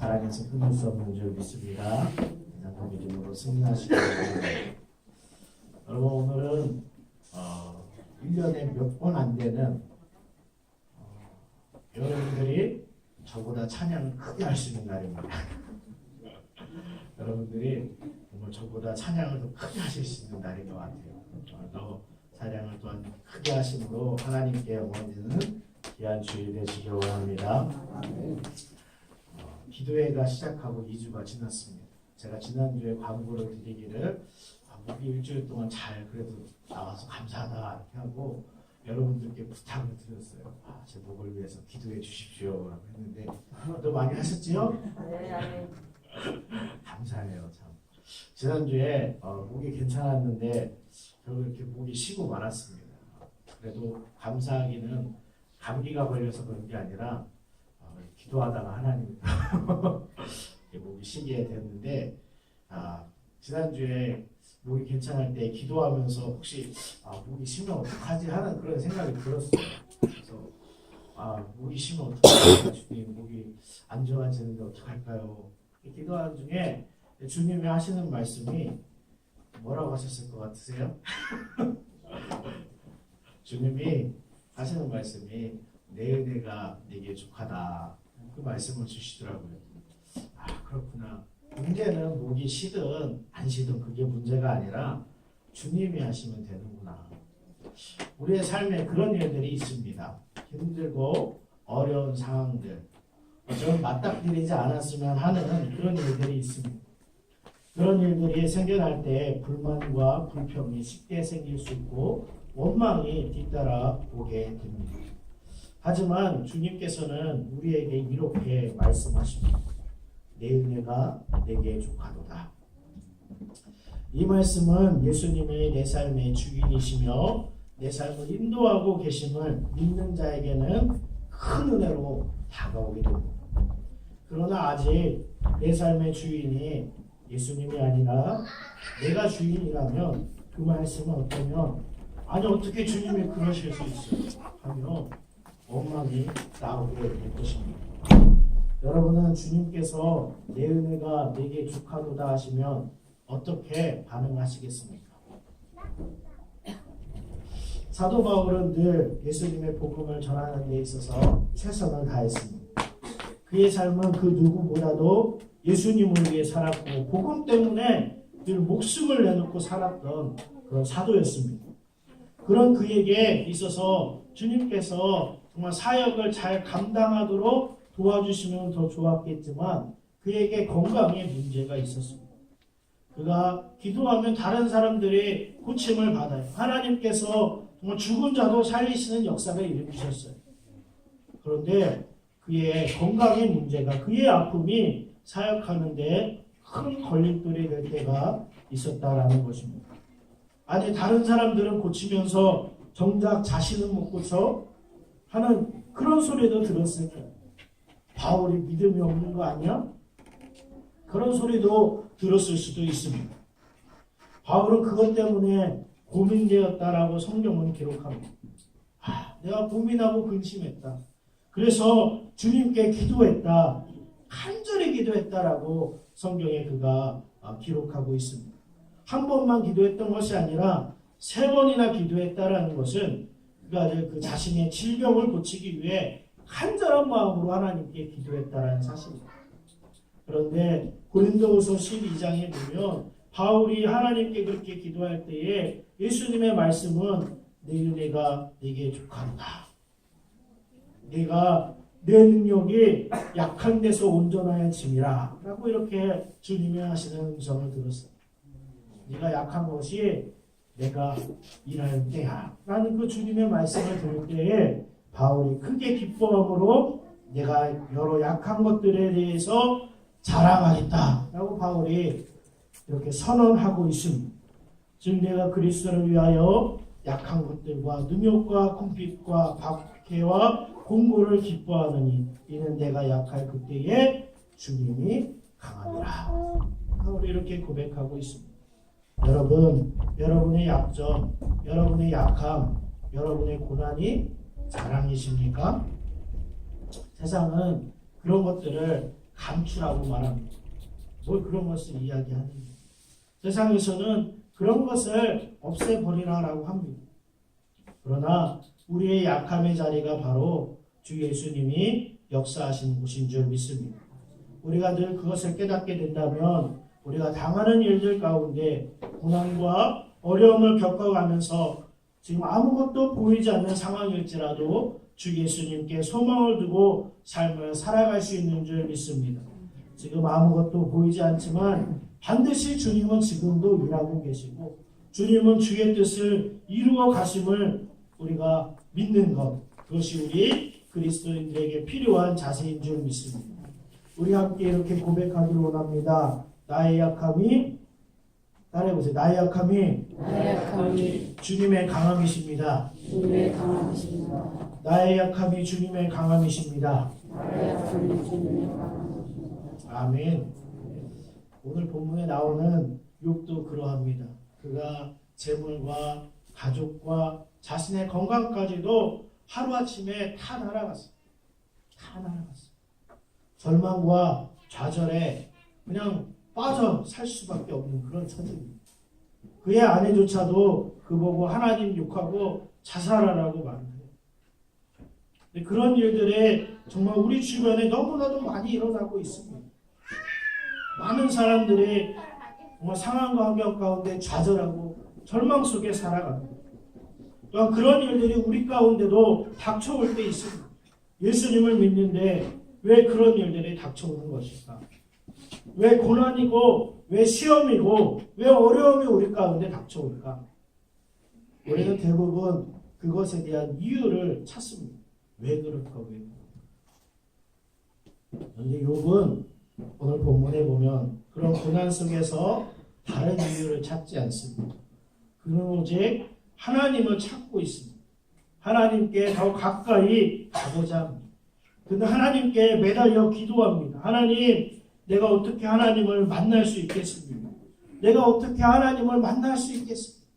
사랑해서 끊을 수 없는 줄 믿습니다. 그냥 이름으로 승리하시기 바랍니다. 여러분 오늘은 1년에 몇 번 안 되는 여러분들이 저보다 찬양을 크게 할 수 있는 날입니다. 여러분들이 저보다 찬양을 더 크게 하실 수 있는 날인 것 같아요. 또 찬양을 또한 크게 하심으로 하나님께 영광 드리는 귀한 주일 되시기 원합니다. 기도회가 시작하고 2주가 지났습니다. 제가 지난주에 광고를 드리기를 목이 일주일 동안 잘 그래도 나와서 감사하다 이렇게 하고 여러분들께 부탁을 드렸어요. 제 목을 위해서 기도해 주십시오 라고 했는데 또 많이 하셨지요? 네. 감사해요. 참. 지난주에 목이 괜찮았는데 결국 이렇게 목이 쉬고 말았습니다. 그래도 감사하기는 감기가 걸려서 그런 게 아니라 기도하다가 하나님 목이 쉬게 됐는데 지난주에 목이 괜찮을 때 기도하면서 혹시 목이 쉬면 어떡하지 하는 그런 생각이 들었어요. 그래서 목이 쉬면 어떡할까요? 주님 목이 안 좋아지는데 어떡할까요? 기도하는 중에 주님이 하시는 말씀이 뭐라고 하셨을 것 같으세요? 주님이 하시는 말씀이 내 은혜가 내게 족하다 그 말씀을 주시더라고요. 그렇구나. 문제는 목이 쉬든 안 쉬든 그게 문제가 아니라 주님이 하시면 되는구나. 우리의 삶에 그런 일들이 있습니다. 힘들고 어려운 상황들 좀 맞닥뜨리지 않았으면 하는 그런 일들이 있습니다. 그런 일들이 생겨날 때 불만과 불평이 쉽게 생길 수 있고 원망이 뒤따라 오게 됩니다. 하지만 주님께서는 우리에게 이렇게 말씀하십니다. 내 은혜가 내게 족하도다. 이 말씀은 예수님이 내 삶의 주인이시며 내 삶을 인도하고 계심을 믿는 자에게는 큰 은혜로 다가오게 됩니다. 그러나 아직 내 삶의 주인이 예수님이 아니라 내가 주인이라면 그 말씀은 어떠면 아니 어떻게 주님이 그러실 수 있어요? 하며 원망이 나오게 될 것입니다. 여러분은 주님께서 내 은혜가 내게 족하도다 하시면 어떻게 반응하시겠습니까? 사도 바울은 늘 예수님의 복음을 전하는 데 있어서 최선을 다했습니다. 그의 삶은 그 누구보다도 예수님을 위해 살았고 복음 때문에 늘 목숨을 내놓고 살았던 그런 사도였습니다. 그런 그에게 있어서 주님께서 정말 사역을 잘 감당하도록 도와주시면 더 좋았겠지만 그에게 건강에 문제가 있었습니다. 그가 기도하면 다른 사람들이 고침을 받아요. 하나님께서 정말 죽은 자도 살리시는 역사를 일으키셨어요. 그런데 그의 건강의 문제가 그의 아픔이 사역하는데 큰 걸림돌이 될 때가 있었다라는 것입니다. 아니 다른 사람들은 고치면서 정작 자신은 못 고쳐 하는 그런 소리도 들었을 거예요. 바울이 믿음이 없는 거 아니야? 그런 소리도 들었을 수도 있습니다. 바울은 그것 때문에 고민되었다라고 성경은 기록합니다. 내가 고민하고 근심했다. 그래서 주님께 기도했다. 간절히 기도했다라고 성경에 그가 기록하고 있습니다. 한 번만 기도했던 것이 아니라 3번이나 기도했다라는 것은 그가 그 자신의 질병을 고치기 위해 간절한 마음으로 하나님께 기도했다라는 사실입니다. 그런데 고린도후서 12장에 보면 바울이 하나님께 그렇게 기도할 때에 예수님의 말씀은 내 은혜가 내게 족하도다. 내가 내 능력이 약한 데서 온전하여짐이라 라고 이렇게 주님이 하시는 음성을 들었어요. 네가 약한 것이 내가 일할 때야 라는 그 주님의 말씀을 들을 때에 바울이 크게 기뻐함으로 내가 여러 약한 것들에 대해서 자랑하겠다 라고 바울이 이렇게 선언하고 있습니다. 즉 내가 그리스도를 위하여 약한 것들과 능욕과 궁핍과 박해와 공고를 기뻐하느니 이는 내가 약할 그때에 주님이 강하니라. 바울이 이렇게 고백하고 있습니다. 여러분, 여러분의 약점, 여러분의 약함, 여러분의 고난이 자랑이십니까? 세상은 그런 것들을 감추라고 말합니다. 뭘 그런 것을 이야기하는지. 세상에서는 그런 것을 없애버리라라고 합니다. 그러나 우리의 약함의 자리가 바로 주 예수님이 역사하신 곳인 줄 믿습니다. 우리가 늘 그것을 깨닫게 된다면 우리가 당하는 일들 가운데 고난과 어려움을 겪어가면서 지금 아무것도 보이지 않는 상황일지라도 주 예수님께 소망을 두고 삶을 살아갈 수 있는 줄 믿습니다. 지금 아무것도 보이지 않지만 반드시 주님은 지금도 일하고 계시고 주님은 주의 뜻을 이루어 가심을 우리가 믿는 것, 그것이 우리 그리스도인들에게 필요한 자세인 줄 믿습니다. 우리 함께 이렇게 고백하기를 원합니다. 나의 약함이 따라해보세요. 나의 약함이 주님의 강함이십니다. 나의 약함이 주님의 강함이십니다. 아멘. 오늘 본문에 나오는 욥도 그러합니다. 그가 재물과 가족과 자신의 건강까지도 하루아침에 다 날아갔어요. 절망과 좌절에 그냥 빠져 살 수밖에 없는 그런 처지입니다. 그의 아내조차도 그보고 하나님 욕하고 자살하라고 말해요. 그런 일들에 정말 우리 주변에 너무나도 많이 일어나고 있습니다. 많은 사람들이 정말 상황과 환경 가운데 좌절하고 절망 속에 살아갑니다. 또한 그런 일들이 우리 가운데도 닥쳐올 때 있습니다. 예수님을 믿는데 왜 그런 일들이 닥쳐오는 것일까? 왜 고난이고 왜 시험이고 왜 어려움이 우리 가운데 닥쳐올까? 우리는 대부분 그것에 대한 이유를 찾습니다. 왜 그럴까? 그런데 욥은 오늘 본문에 보면 그런 고난 속에서 다른 이유를 찾지 않습니다. 그는 오직 하나님을 찾고 있습니다. 하나님께 더 가까이 가고자 합니다. 그는 하나님께 매달려 기도합니다. 하나님, 내가 어떻게 하나님을 만날 수 있겠습니까? 내가 어떻게 하나님을 만날 수 있겠습니까?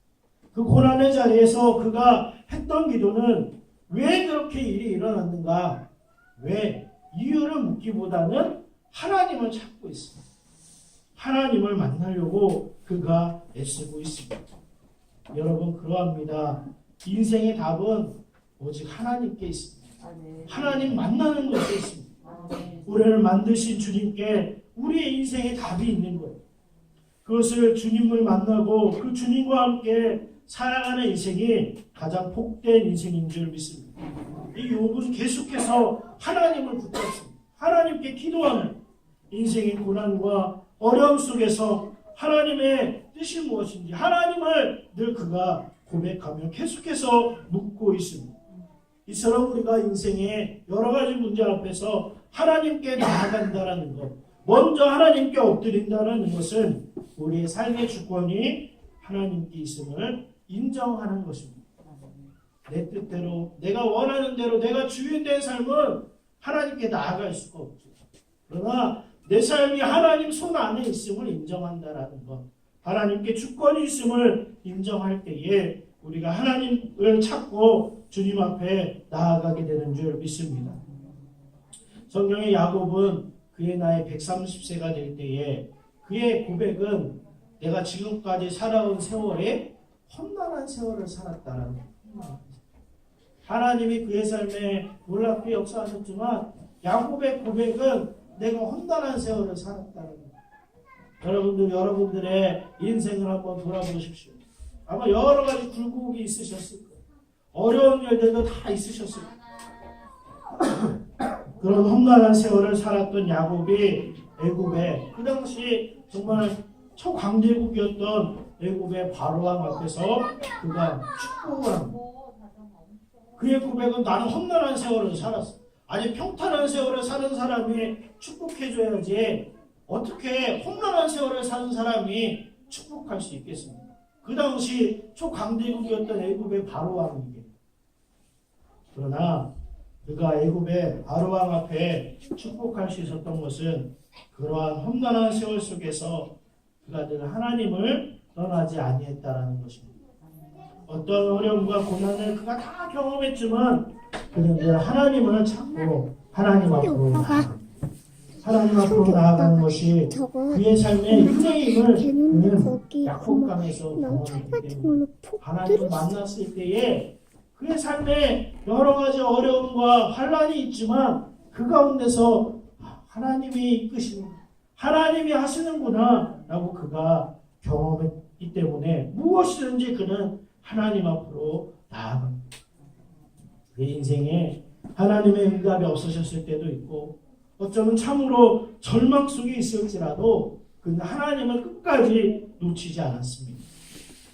그 고난의 자리에서 그가 했던 기도는 왜 그렇게 일이 일어났는가? 왜? 이유를 묻기보다는 하나님을 찾고 있습니다. 하나님을 만나려고 그가 애쓰고 있습니다. 여러분 그러합니다. 인생의 답은 오직 하나님께 있습니다. 하나님 만나는 것에 있습니다. 우리를 만드신 주님께 우리의 인생의 답이 있는 거예요. 그것을 주님을 만나고 그 주님과 함께 살아가는 인생이 가장 복된 인생인 줄 믿습니다. 이 욥은 계속해서 하나님을 붙잡습니다. 하나님께 기도하는 인생의 고난과 어려움 속에서 하나님의 뜻이 무엇인지 하나님을 늘 그가 고백하며 계속해서 묻고 있습니다. 이처럼 우리가 인생의 여러 가지 문제 앞에서 하나님께 나아간다는 것, 먼저 하나님께 엎드린다는 것은 우리의 삶의 주권이 하나님께 있음을 인정하는 것입니다. 내 뜻대로, 내가 원하는 대로, 내가 주인된 삶은 하나님께 나아갈 수가 없죠. 그러나 내 삶이 하나님 손 안에 있음을 인정한다라는 것, 하나님께 주권이 있음을 인정할 때에 우리가 하나님을 찾고 주님 앞에 나아가게 되는 줄 믿습니다. 성경의 야곱은 그의 나이 130세가 될 때에 그의 고백은 내가 지금까지 살아온 세월에 험난한 세월을 살았다라는 것. 하나님이 그의 삶에 놀랍게 역사하셨지만 야곱의 고백은 내가 험난한 세월을 살았다는 것. 여러분들의 인생을 한번 돌아보십시오. 아마 여러 가지 굴곡이 있으셨을 거예요. 어려운 일들도 다 있으셨을 거예요. 그런 험난한 세월을 살았던 야곱이 애굽에 그 당시 정말 초강대국이었던 애굽의 바로왕 앞에서 그가 축복을 합니다. 그의 고백은 나는 험난한 세월을 살았어. 아니 평탄한 세월을 사는 사람이 축복해줘야지 어떻게 험난한 세월을 사는 사람이 축복할 수 있겠습니까? 그 당시 초강대국이었던 애굽의 바로왕에게. 그러나 그가 애굽의 바로왕 앞에 축복할 수 있었던 것은 그러한 험난한 세월 속에서 그가 늘 하나님을 떠나지 아니했다라는 것입니다. 어떤 어려움과 고난을 그가 다 경험했지만 그는 늘 하나님을 찾고 하나님 앞으로 나아갑니다. 하나님 앞으로 나아가는 것이 그의 삶의 인생임을 그는 거기 약속강에서 경험했기 같은 때문에 걸로 푹 하나님을 만났을 때에 그의 삶에 여러 가지 어려움과 환란이 있지만 그 가운데서 하나님이 이끄시는, 하나님이 하시는구나 라고 그가 경험했기 때문에 무엇이든지 그는 하나님 앞으로 나아갑니다. 그의 인생에 하나님의 응답이 없으셨을 때도 있고 어쩌면 참으로 절망 속에 있을지라도 그는 하나님을 끝까지 놓치지 않았습니다.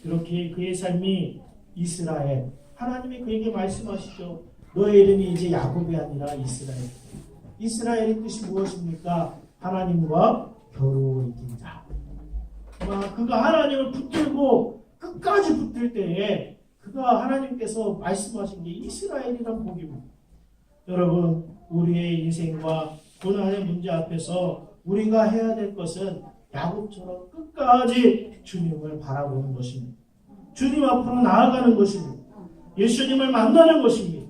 그렇게 그의 삶이 이스라엘, 하나님이 그에게 말씀하시죠. 너의 이름이 이제 야곱이 아니라 이스라엘. 이스라엘의 뜻이 무엇입니까? 하나님과 겨루어 이긴 자. 그가 하나님을 붙들고 끝까지 붙들 때에 그가 하나님께서 말씀하신 게 이스라엘이란 복입니다. 여러분, 우리의 인생과 고난의 문제 앞에서 우리가 해야 될 것은 야곱처럼 끝까지 주님을 바라보는 것입니다. 주님 앞으로 나아가는 것입니다. 예수님을 만나는 것입니다.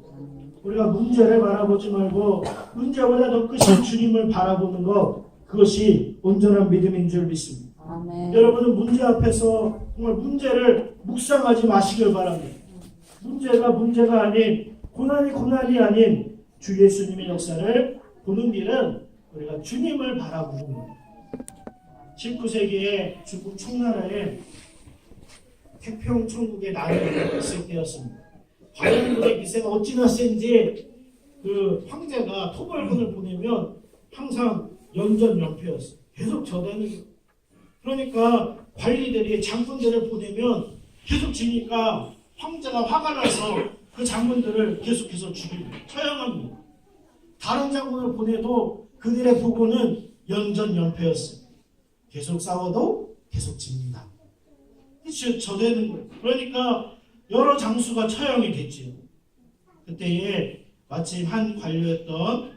우리가 문제를 바라보지 말고 문제보다 더 크신 주님을 바라보는 것, 그것이 온전한 믿음인 줄 믿습니다. 아멘. 여러분은 문제 앞에서 정말 문제를 묵상하지 마시길 바랍니다. 문제가 아닌, 고난이 아닌 주 예수님의 역사를 보는 길은 우리가 주님을 바라보는 것. 19세기에 중국 청나라에 태평 천국의 난이 있을 때였습니다. 바이올린의 기세가 어찌나 센지 그 황제가 토벌군을 보내면 항상 연전연패였어요. 계속 저대는 거예요. 그러니까 관리들이 장군들을 보내면 계속 지니까 황제가 화가 나서 그 장군들을 계속해서 죽입니다. 처형합니다. 다른 장군을 보내도 그들의 보고는 연전연패였어요. 계속 싸워도 계속 집니다. 저대는 거예요. 그러니까 여러 장수가 처형이 됐지요. 그때에 마침 한 관료였던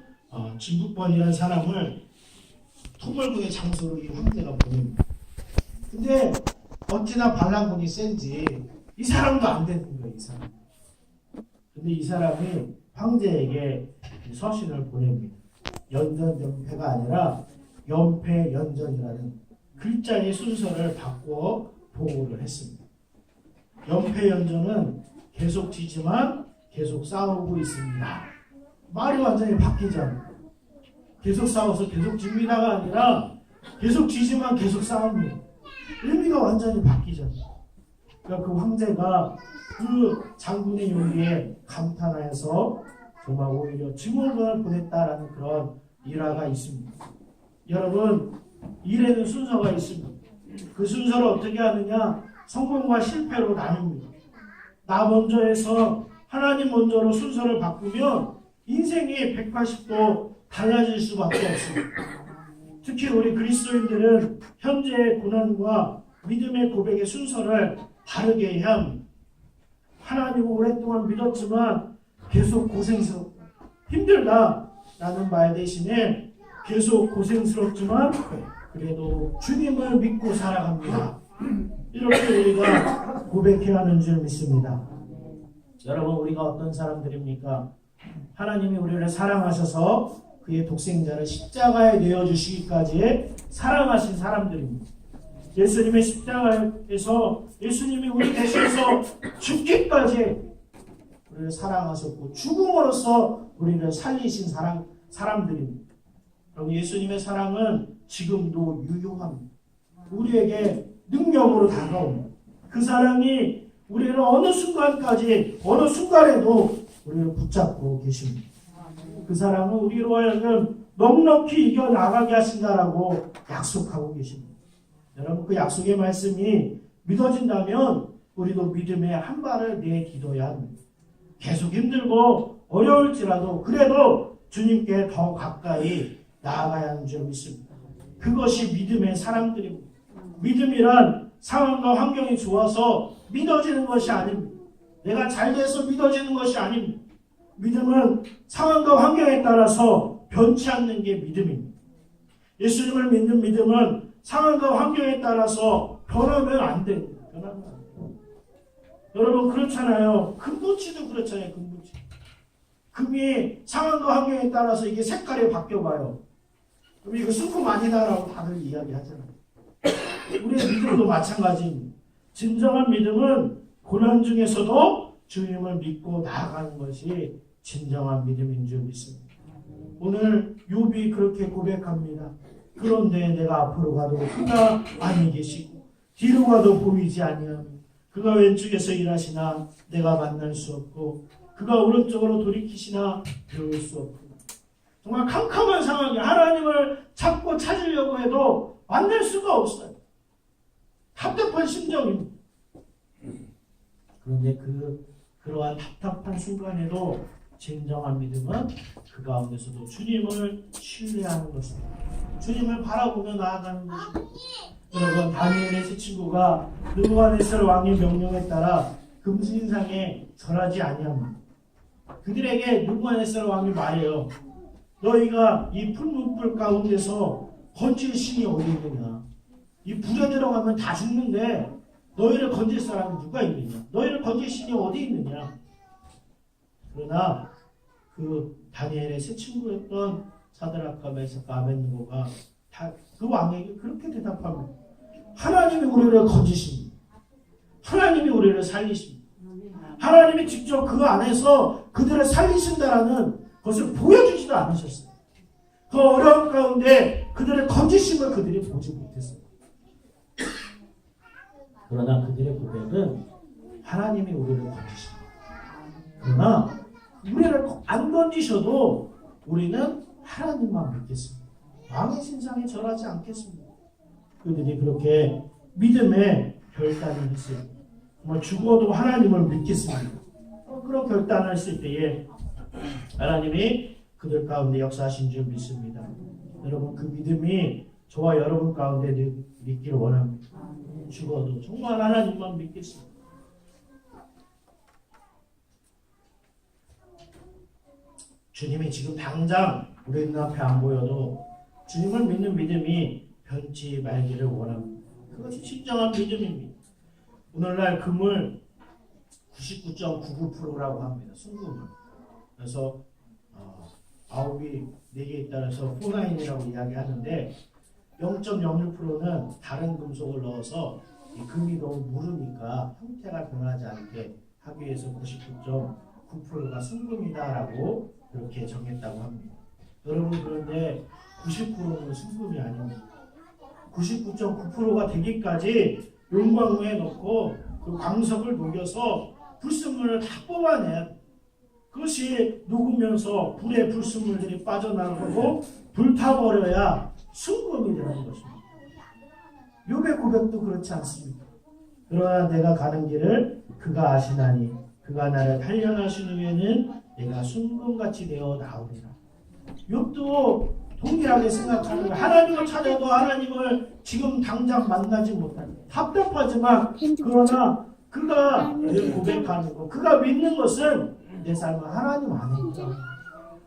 진국번이라는 사람을 토벌군의 장수로 이 황제가 보냅니다. 근데 어찌나 반란군이 센지 이 사람도 안 되는 거예요. 이 사람. 근데 이 사람이 황제에게 서신을 보냅니다. 연전연패가 아니라 연패연전이라는 글자의 순서를 바꿔 보고를 했습니다. 연패연전은 계속 지지만 계속 싸우고 있습니다. 말이 완전히 바뀌잖아요. 계속 싸워서 계속 집니다가 아니라 계속 지지만 계속 싸웁니다. 의미가 완전히 바뀌잖아요. 그러니까 그 황제가 그 장군의 용기에 감탄하여서 정말 오히려 증오를 보냈다라는 그런 일화가 있습니다. 여러분, 일에는 순서가 있습니다. 그 순서를 어떻게 하느냐? 성공과 실패로 나눕니다. 나 먼저 해서 하나님 먼저로 순서를 바꾸면 인생이 180도 달라질 수밖에 없습니다. 특히 우리 그리스도인들은 현재의 고난과 믿음의 고백의 순서를 다르게 해야 합니다. 하나님을 오랫동안 믿었지만 계속 고생스럽고 힘들다라는 말 대신에 계속 고생스럽지만 그래도 주님을 믿고 살아갑니다. 이렇게 우리가 고백해야 하는 줄 믿습니다. 여러분, 우리가 어떤 사람들입니까? 하나님이 우리를 사랑하셔서 그의 독생자를 십자가에 내어주시기까지 사랑하신 사람들입니다. 예수님의 십자가에서 예수님이 우리 대신해서 죽기까지 우리를 사랑하셨고 죽음으로써 우리를 살리신 사람들입니다. 그럼 예수님의 사랑은 지금도 유효합니다. 우리에게 능력으로 다가옵니다. 그 사랑이 우리를 어느 순간까지, 어느 순간에도 우리를 붙잡고 계십니다. 그 사랑은 우리로 하여금 넉넉히 이겨나가게 하신다라고 약속하고 계십니다. 여러분, 그 약속의 말씀이 믿어진다면 우리도 믿음의 한 발을 내딛어야 합니다. 계속 힘들고 어려울지라도 그래도 주님께 더 가까이 나아가야 하는 줄 믿습니다. 그것이 믿음의 사람들입니다. 믿음이란 상황과 환경이 좋아서 믿어지는 것이 아닙니다. 내가 잘 돼서 믿어지는 것이 아닙니다. 믿음은 상황과 환경에 따라서 변치 않는 게 믿음입니다. 예수님을 믿는 믿음은 상황과 환경에 따라서 변하면 안 됩니다. 변하면 안 돼요. 여러분, 그렇잖아요. 금붙이도 그렇잖아요. 금붙이. 금이 상황과 환경에 따라서 이게 색깔이 바뀌어봐요. 그럼 이거 슬픔 아니다라고 다들 이야기하잖아요. 우리의 믿음도 마찬가지입니다. 진정한 믿음은 고난 중에서도 주님을 믿고 나아가는 것이 진정한 믿음인 줄 믿습니다. 오늘 욥이 그렇게 고백합니다. 그런데 내가 앞으로 가도 그가 아니 계시고 뒤로 가도 보이지 아니하며 그가 왼쪽에서 일하시나 내가 만날 수 없고 그가 오른쪽으로 돌이키시나 배울 수 없구나. 정말 캄캄한 상황에 하나님을 찾고 찾으려고 해도 만날 수가 없어요. 답답한 심정입니다. 그런데 그러한 답답한 순간에도 진정한 믿음은 그 가운데서도 주님을 신뢰하는 것입니다. 주님을 바라보며 나아가는 것입니다. 여러분, 다니엘의 세 친구가 느부갓네살 왕의 명령에 따라 금신상에 절하지 아니합니다. 그들에게 느부갓네살 왕이 말해요. 너희가 이 풀무불 가운데서 건질 신이 어디 있느냐? 이 불에 들어가면 다 죽는데 너희를 건질 사람이 누가 있느냐? 너희를 건질 신이 어디 있느냐? 그러나 그 다니엘의 세 친구였던 사드락과 메삭과 아벳느고가 그 왕에게 그렇게 대답합니다. 하나님이 우리를 건지십니다. 하나님이 우리를 살리십니다. 하나님이 직접 그 안에서 그들을 살리신다라는 것을 보여주지도 않으셨어요. 그 어려운 가운데 그들의 건지심을 그들이 보지 못했어요. 그러나 그들의 고백은 하나님이 우리를 건지십니다. 그러나 우리를 안 건지셔도 우리는 하나님만 믿겠습니다. 왕의 신상에 절하지 않겠습니다. 그들이 그렇게 믿음의 결단을 했어요. 정말 죽어도 하나님을 믿겠습니다. 그런 결단을 했을 때에 하나님이 그들 가운데 역사하신 줄 믿습니다. 여러분, 그 믿음이 저와 여러분 가운데 있기를 원합니다. 죽어도 정말 하나님만 믿겠습니다. 주님이 지금 당장 우리 눈앞에 안 보여도 주님을 믿는 믿음이 변치 말기를 원합니다. 그것이 진정한 믿음입니다. 오늘날 금을 99.99%라고 합니다. 순금을. 그래서 아홉이 4개 있다면서 49이라고 이야기하는데 0.01%는 다른 금속을 넣어서 이 금이 너무 무르니까 형태가 변하지 않게 하기 위해서 99.9%가 순금이다라고 그렇게 정했다고 합니다. 여러분, 그런데 90%는 순금이 아닙니다. 99.9%가 되기까지 용광로에 넣고 그 광석을 녹여서 불순물을 다 뽑아내야 돼. 그것이 녹으면서 불에 불순물들이 빠져나가고 불타버려야 순금이 되는 것입니다. 욥의 고백도 그렇지 않습니까? 그러나 내가 가는 길을 그가 아시나니 그가 나를 단련하신 후에는 내가 순금같이 되어 나오리라. 욥도 동일하게 생각하는 거예요. 하나님을 찾아도 하나님을 지금 당장 만나지 못하는, 답답하지만 그러나 그가 고백하는 것, 그가 믿는 것은 내 삶은 하나님 안에 있다.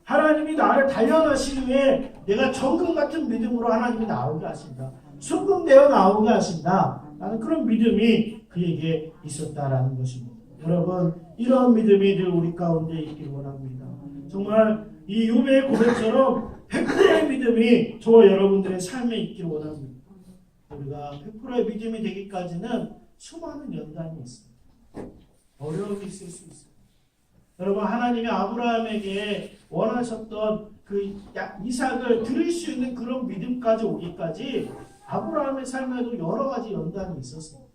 하나님이 나를 단련하신 후에 내가 정금 같은 믿음으로 하나님이 나오게 하신다. 순금되어 나오게 하신다. 라는 그런 믿음이 그에게 있었다라는 것입니다. 여러분, 이런 믿음이 늘 우리 가운데 있길 원합니다. 정말 이 욥의 고백처럼 100%의 믿음이 저와 여러분들의 삶에 있길 원합니다. 우리가 100%의 믿음이 되기까지는 수많은 연단이 있습니다. 어려움이 있을 수 있습니다. 여러분, 하나님이 아브라함에게 원하셨던 그 이삭을 드릴 수 있는 그런 믿음까지 오기까지 아브라함의 삶에도 여러 가지 연단이 있었습니다.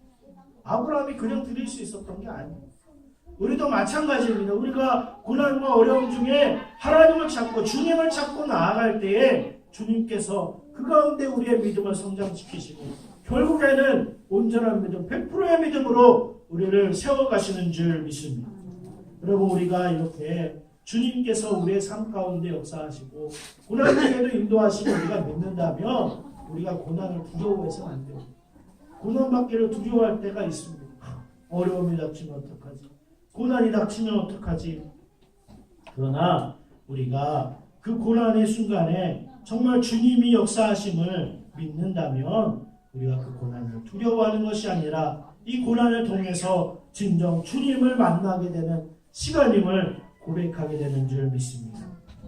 아브라함이 그냥 드릴 수 있었던 게 아니에요. 우리도 마찬가지입니다. 우리가 고난과 어려움 중에 하나님을 찾고 주님을 찾고 나아갈 때에 주님께서 그 가운데 우리의 믿음을 성장시키시고 결국에는 온전한 믿음, 100%의 믿음으로 우리를 세워가시는 줄 믿습니다. 여러분, 우리가 이렇게 주님께서 우리의 삶 가운데 역사하시고 고난 중에도 인도하시고 우리가 믿는다면 우리가 고난을 두려워해서는 안 됩니다. 고난받기를 두려워할 때가 있습니다. 어려움이 닥치면 어떡하지? 고난이 닥치면 어떡하지? 그러나 우리가 그 고난의 순간에 정말 주님이 역사하심을 믿는다면 우리가 그 고난을 두려워하는 것이 아니라 이 고난을 통해서 진정 주님을 만나게 되는 시간임을 고백하게 되는 줄 믿습니다.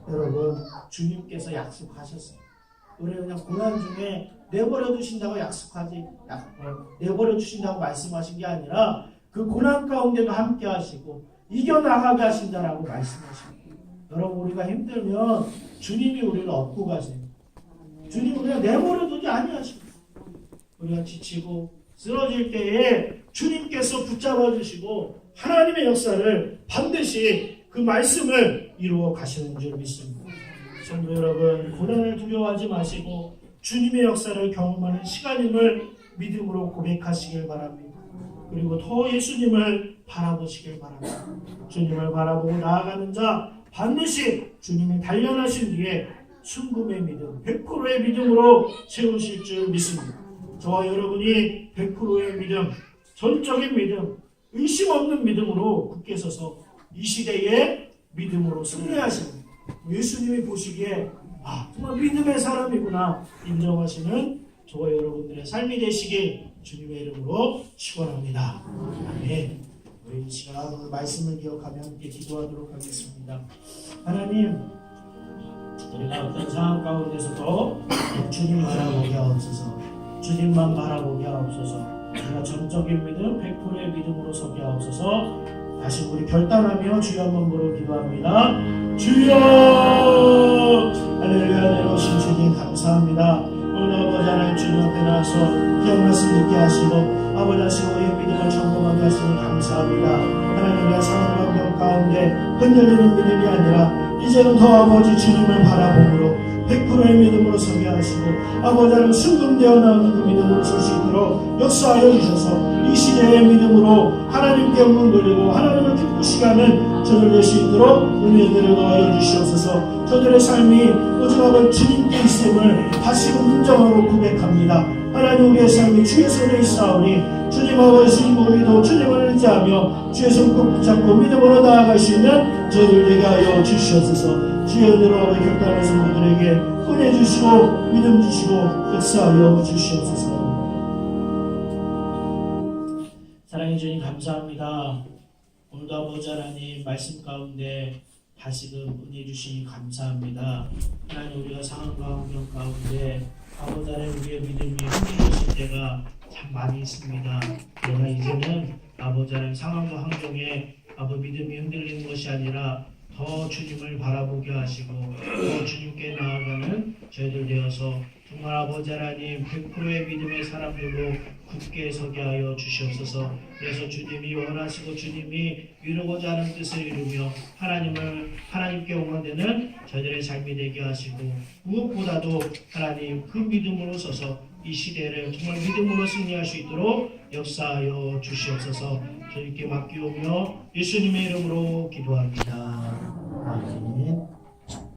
여러분, 주님께서 약속하셨어요. 우리는 그냥 고난 중에 내버려 두신다고 내버려 주신다고 말씀하신 게 아니라 그 고난 가운데도 함께 하시고 이겨나가게 하신다라고 말씀하십니다. 여러분, 우리가 힘들면 주님이 우리를 업고 가세요. 주님은 그냥 내버려 두지 아니하십니다. 우리가 지치고 쓰러질 때에 주님께서 붙잡아 주시고 하나님의 역사를 반드시 그 말씀을 이루어 가시는 줄 믿습니다. 성도 여러분, 고난을 두려워하지 마시고 주님의 역사를 경험하는 시간임을 믿음으로 고백하시길 바랍니다. 그리고 더 예수님을 바라보시길 바랍니다. 주님을 바라보고 나아가는 자 반드시 주님이 단련하신 뒤에 순금의 믿음, 100%의 믿음으로 세우실 줄 믿습니다. 저와 여러분이 100%의 믿음, 전적인 믿음, 의심 없는 믿음으로 굳게 서서 이 시대에 믿음으로 승리하십니다. 예수님이 보시기에 정말 믿음의 사람이구나 인정하시는 저와 여러분들의 삶이 되시길 주님의 이름으로 축원합니다. 아멘. 우리 이 시간 오늘 말씀을 기억하며 함께 기도하도록 하겠습니다. 하나님, 우리가 어떤 상황 가운데서도 주님 바라보게 하옵소서. 주님만 바라보게 하옵소서. 우리가 전적인 믿음, 100%의 믿음으로 서게 하옵소서. 다시 우리 결단하며 주여 한번 부르고 기도합니다. 주여! 할렐루야. 내려오신 주님 감사합니다. 오늘 아버지 하나님 주님 앞에 나와서 귀한 말씀 듣게 하시고 아버지 하시고 우리의 믿음을 점검하게 하시니 감사합니다. 하나님의 상황과 병 가운데 흔들리는 믿음이 아니라 이제는 더 아버지 주님을 바라봄으로 100%의 믿음으로 서게 하시고 아버지 하나님 순금되어 나오는 그 믿음으로 설 수 있도록 역사하여 주셔서 이 시대의 믿음으로 하나님께 영광 돌리고 하나님을 기쁘시게 하는 저들 될 수 있도록 은혜들을 더하여 주시옵소서. 저들의 삶이 오직 주님께 있음을 다시금 인정하고 고백합니다. 하나님, 우리의 삶이 주의 손에 있사오니 주님 아버지 주님 우리도 주님을 의지하며 주의 손 꼭 붙잡고 믿음으로 나아갈 수 있는 저들 되게 하여 주시옵소서. 주의 은혜로 아버지 결단하신 분들에게 은혜 주시고 믿음 주시고 역사하여 주시옵소서. 사랑해 주님 감사합니다. 오늘도 아버지 하나님 말씀 가운데 다시금 은혜 주시니 감사합니다. 하나님, 우리가 상황과 환경 가운데 아버지 하나님 우리의 믿음이 흔들리실 때가 참 많이 있습니다. 그러나 이제는 아버지 하나님 상황과 환경에 믿음이 흔들리는 것이 아니라 더 주님을 바라보게 하시고 더 주님께 나아가는 저희들 되어서 정말 아버지 하나님 100%의 믿음의 사람들로 굳게 서게 하여 주시옵소서. 그래서 주님이 원하시고 주님이 이루고자 하는 뜻을 이루며 하나님께 영광되는 저희들의 삶이 되게 하시고 무엇보다도 하나님 그 믿음으로 서서 이 시대를 정말 믿음으로 승리할 수 있도록 역사하여 주시옵소서. 주님께 맡기오며 예수님의 이름으로 기도합니다. 아멘.